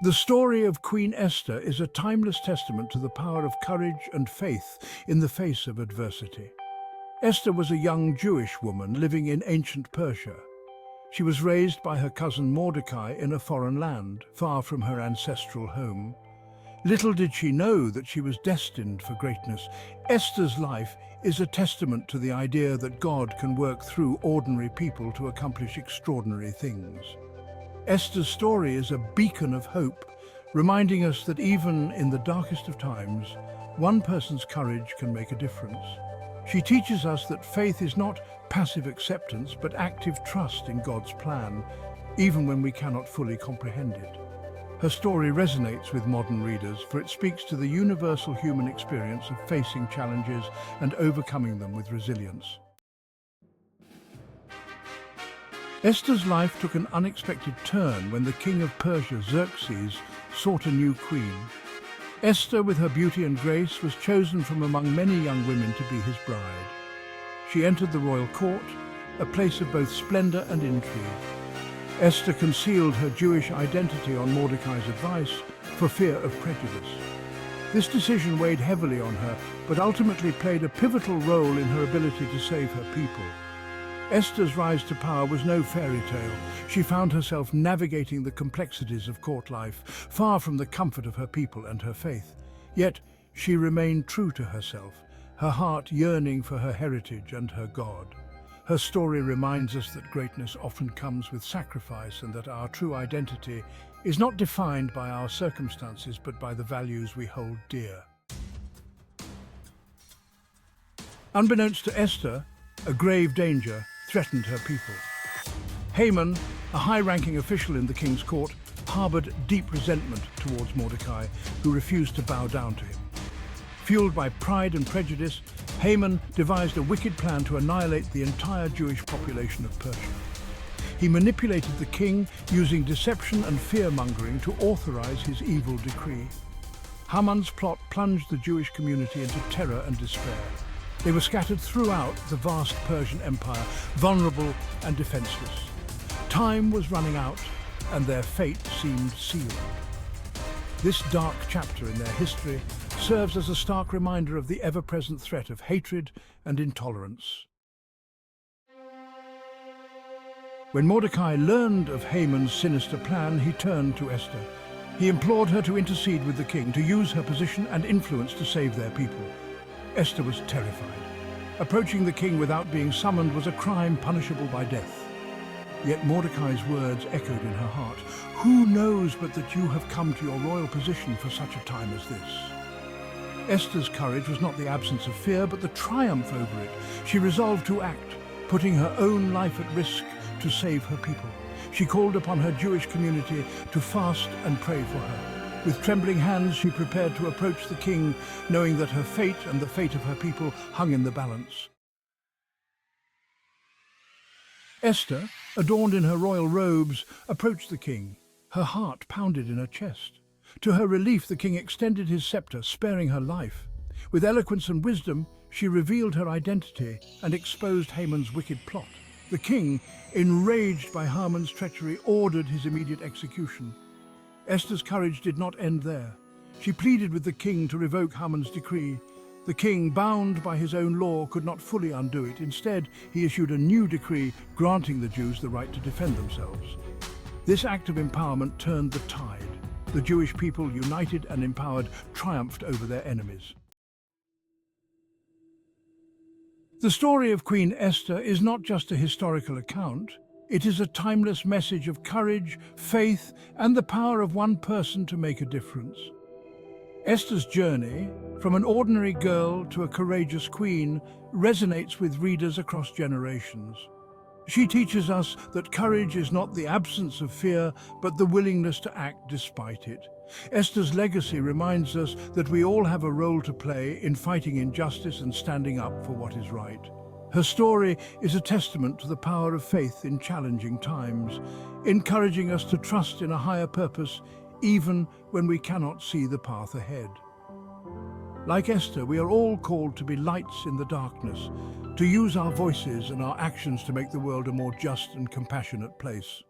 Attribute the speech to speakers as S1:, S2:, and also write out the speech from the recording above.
S1: The story of Queen Esther is a timeless testament to the power of courage and faith in the face of adversity. Esther was a young Jewish woman living in ancient Persia. She was raised by her cousin Mordecai in a foreign land, far from her ancestral home. Little did she know that she was destined for greatness. Esther's life is a testament to the idea that God can work through ordinary people to accomplish extraordinary things. Esther's story is a beacon of hope, reminding us that even in the darkest of times, one person's courage can make a difference. She teaches us that faith is not passive acceptance, but active trust in God's plan, even when we cannot fully comprehend it. Her story resonates with modern readers, for it speaks to the universal human experience of facing challenges and overcoming them with resilience. Esther's life took an unexpected turn when the king of Persia, Xerxes, sought a new queen. Esther, with her beauty and grace, was chosen from among many young women to be his bride. She entered the royal court, a place of both splendor and intrigue. Esther concealed her Jewish identity on Mordecai's advice for fear of prejudice. This decision weighed heavily on her, but ultimately played a pivotal role in her ability to save her people. Esther's rise to power was no fairy tale. She found herself navigating the complexities of court life, far from the comfort of her people and her faith. Yet she remained true to herself, her heart yearning for her heritage and her God. Her story reminds us that greatness often comes with sacrifice and that our true identity is not defined by our circumstances but by the values we hold dear. Unbeknownst to Esther, a grave danger threatened her people. Haman, a high-ranking official in the king's court, harbored deep resentment towards Mordecai, who refused to bow down to him. Fueled by pride and prejudice, Haman devised a wicked plan to annihilate the entire Jewish population of Persia. He manipulated the king, using deception and fear-mongering to authorize his evil decree. Haman's plot plunged the Jewish community into terror and despair. They were scattered throughout the vast Persian Empire, vulnerable and defenseless. Time was running out, and their fate seemed sealed. This dark chapter in their history serves as a stark reminder of the ever-present threat of hatred and intolerance. When Mordecai learned of Haman's sinister plan, he turned to Esther. He implored her to intercede with the king, to use her position and influence to save their people. Esther was terrified. Approaching the king without being summoned was a crime punishable by death. Yet Mordecai's words echoed in her heart. Who knows but that you have come to your royal position for such a time as this? Esther's courage was not the absence of fear, but the triumph over it. She resolved to act, putting her own life at risk to save her people. She called upon her Jewish community to fast and pray for her. With trembling hands, she prepared to approach the king, knowing that her fate and the fate of her people hung in the balance. Esther, adorned in her royal robes, approached the king. Her heart pounded in her chest. To her relief, the king extended his scepter, sparing her life. With eloquence and wisdom, she revealed her identity and exposed Haman's wicked plot. The king, enraged by Haman's treachery, ordered his immediate execution. Esther's courage did not end there. She pleaded with the king to revoke Haman's decree. The king, bound by his own law, could not fully undo it. Instead, he issued a new decree granting the Jews the right to defend themselves. This act of empowerment turned the tide. The Jewish people, united and empowered, triumphed over their enemies. The story of Queen Esther is not just a historical account. It is a timeless message of courage, faith, and the power of one person to make a difference. Esther's journey, from an ordinary girl to a courageous queen, resonates with readers across generations. She teaches us that courage is not the absence of fear, but the willingness to act despite it. Esther's legacy reminds us that we all have a role to play in fighting injustice and standing up for what is right. Her story is a testament to the power of faith in challenging times, encouraging us to trust in a higher purpose, even when we cannot see the path ahead. Like Esther, we are all called to be lights in the darkness, to use our voices and our actions to make the world a more just and compassionate place.